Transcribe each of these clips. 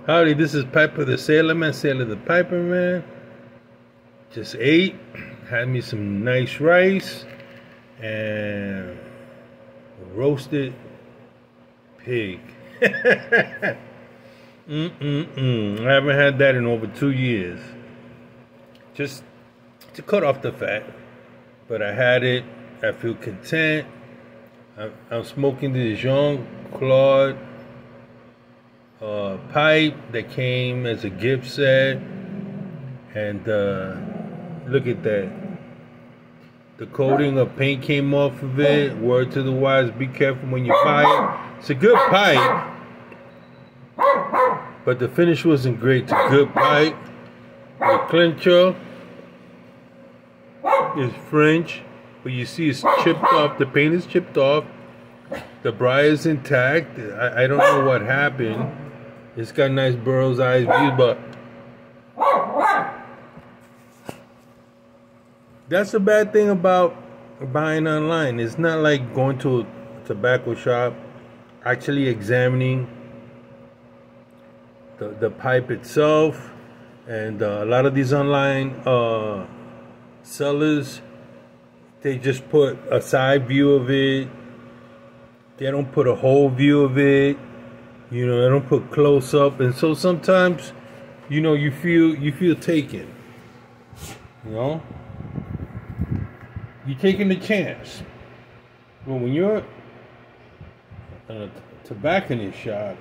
Howdy, this is Piper the Sailor Man, Sailor the Piper Man. Just ate, had me some nice rice and roasted pig. I haven't had that in over 2 years. Just to cut off the fat. But I had it, I feel content. I'm smoking the Jean-Claude pipe that came as a gift set, and look at that, the coating of paint came off of it. Word to the wise, be careful when you buy it. It's a good pipe, but the finish wasn't great. It's a good pipe. The clincher is French, but you see it's chipped off. The paint is chipped off. The briar is intact. I don't know what happened. It's got nice bird's eye view, but that's the bad thing about buying online. It's not like going to a tobacco shop, actually examining the pipe itself. And a lot of these online sellers, they just put a side view of it. They don't put a whole view of it. You know, they don't put close up, and so sometimes, you know, you feel taken. You know, you're taking a chance. But when you're in a tobacconist shop,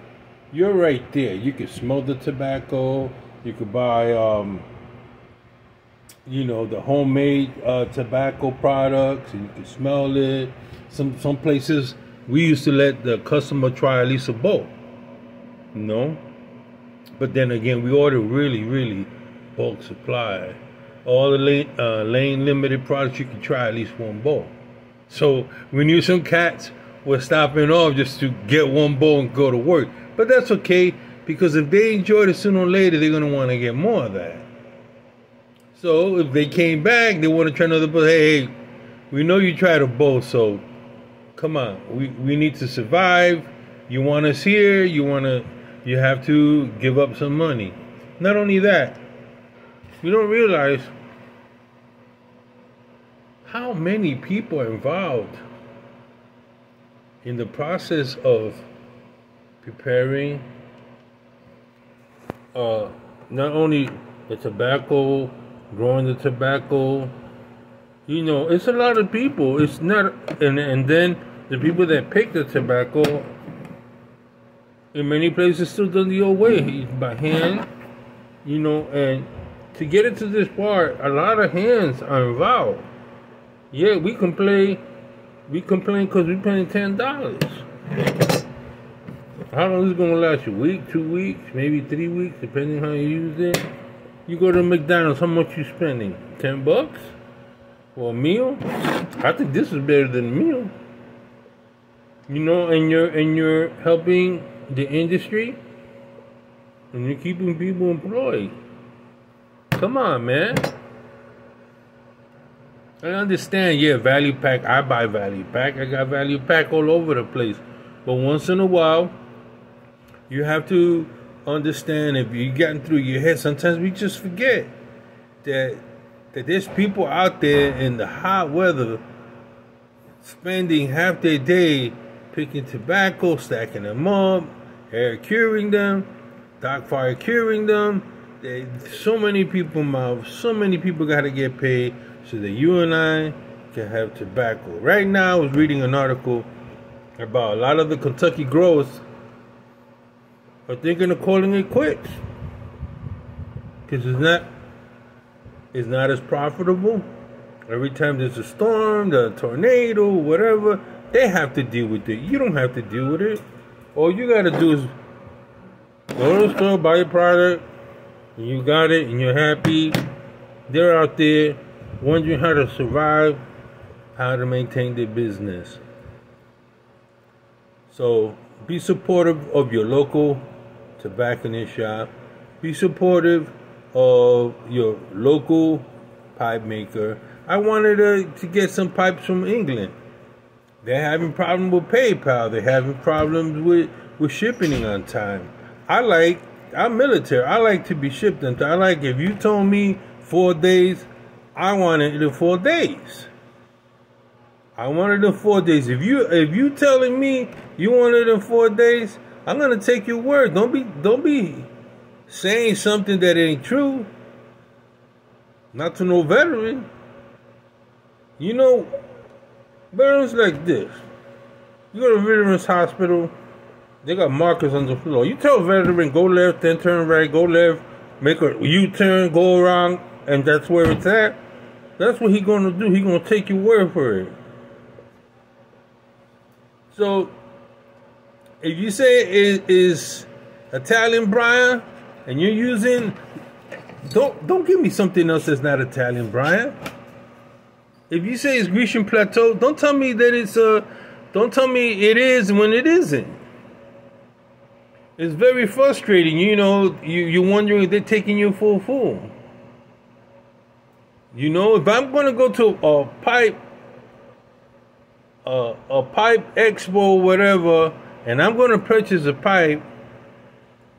you're right there. You can smell the tobacco. You could buy, you know, the homemade tobacco products, and you can smell it. Some places we used to let the customer try at least a bowl. You know, but then again, we order really bulk supply. All the Lane Limited products, you can try at least one bowl. So we knew some cats were stopping off just to get one bowl and go to work. But that's okay, because if they enjoyed it, sooner or later they're gonna want to get more of that. So if they came back, they want to try another bowl. Hey, we know you tried a bowl, so come on, we need to survive. You want us here, you have to give up some money. Not only that, you don't realize how many people are involved in the process of preparing not only the tobacco, growing the tobacco. You know, it's a lot of people. It's not, and then the people that pick the tobacco, in many places, still done the old way, by hand. You know, and to get it to this part, a lot of hands are involved. Yeah, we complain because we're paying $10. How long is it gonna last you? A week, 2 weeks, maybe 3 weeks, depending how you use it. You go to McDonald's, how much you spending? $10 for a meal? I think this is better than a meal. You know, and you're helping the industry, and you're keeping people employed. Come on, man. I understand, yeah, value pack. I buy value pack. I got value pack all over the place. But once in a while, you have to understand, if you're getting through your head, sometimes we just forget that there's people out there in the hot weather spending half their day picking tobacco, stacking them up, air curing them, dark fire curing them. So many people mouth, so many people got to get paid so that you and I can have tobacco. Right now, I was reading an article about a lot of the Kentucky growers are thinking of calling it quits, because it's not as profitable. Every time there's a storm, the tornado, whatever, they have to deal with it. You don't have to deal with it. All you got to do is go to the store, buy a product, and you got it, and you're happy. They're out there wondering how to survive, how to maintain their business. So be supportive of your local tobacconist shop. Be supportive of your local pipe maker. I wanted to get some pipes from England. They're having problems with PayPal. They're having problems with shipping on time. I like I'm military. I like to be shipped into. I like if you told me 4 days, I wanted it in 4 days. I wanted it in 4 days. If you telling me you want it in 4 days, I'm gonna take your word. Don't be saying something that ain't true. Not to no veteran. You know, veterans like this. You go to veterans hospital, they got markers on the floor. You tell a veteran, go left, then turn right, go left, make a U-turn, go around, and that's where it's at. That's what he gonna do. He gonna take your word for it. So, if you say it is Italian Brian, and you're using, don't give me something else that's not Italian Brian. If you say it's Grecian Plateau, don't tell me that it's don't tell me it is when it isn't. It's very frustrating. You know, you're wondering if they're taking you for a fool. You know, if I'm going to go to a pipe expo or whatever, and I'm going to purchase a pipe,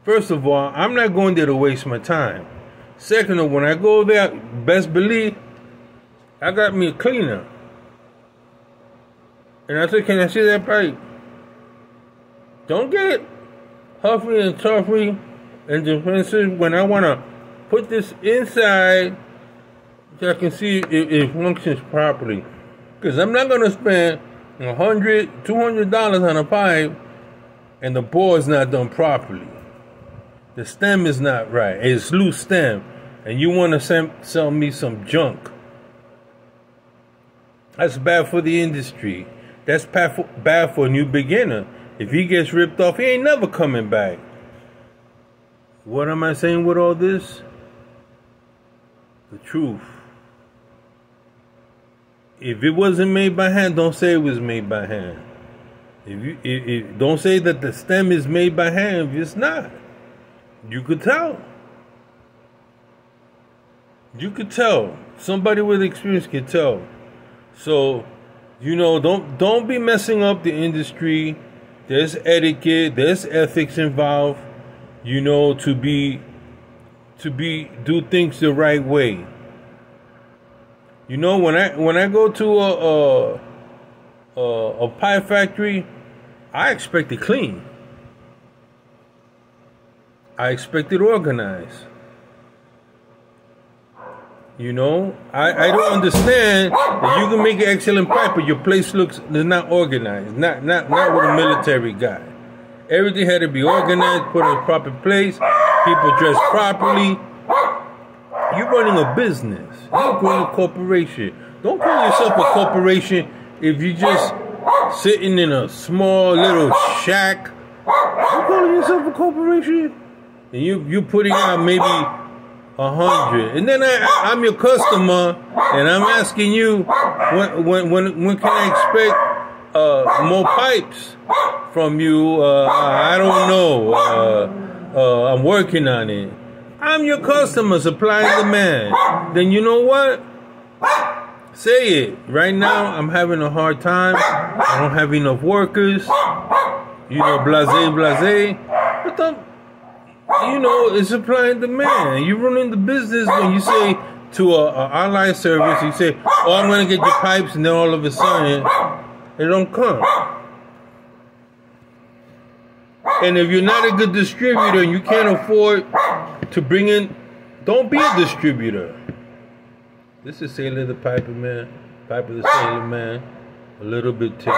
first of all, I'm not going there to waste my time. Second of all, when I go there, best believe, I got me a cleaner. And I said, can I see that pipe? Don't get huffy and toughy and defensive when I want to put this inside so I can see if it functions properly. Because I'm not going to spend $100, $200 on a pipe and the bore's not done properly. The stem is not right. It's loose stem. And you want to sell me some junk. That's bad for the industry. That's bad for a new beginner. If he gets ripped off, he ain't never coming back. What am I saying with all this? The truth. If it wasn't made by hand, don't say it was made by hand. Don't say that the stem is made by hand if it's not. You could tell. You could tell. Somebody with experience can tell. So, you know, don't be messing up the industry. There's etiquette, there's ethics involved, you know, to do things the right way. You know, when I go to a pie factory, I expect it clean. I expect it organized. You know, I don't understand that you can make an excellent pipe, but your place looks not organized. Not with a military guy. Everything had to be organized, put in a proper place. People dressed properly. You're running a business. You're running a corporation. Don't call yourself a corporation if you're just sitting in a small little shack. You're calling yourself a corporation, and you're putting out maybe 100, and then I'm your customer, and I'm asking you when can I expect more pipes from you? I don't know. I'm working on it. I'm your customer, supply and demand. Then you know what? Say it. Right now, I'm having a hard time. I don't have enough workers. You know, blase. But don't. You know, it's supply and demand. You're running the business when you say to a online service, you say, oh, I'm going to get your pipes, and then all of a sudden, they don't come. And if you're not a good distributor and you can't afford to bring in, don't be a distributor. This is Sailor the Piper Man, Piper the Sailor Man, a little bit ticked.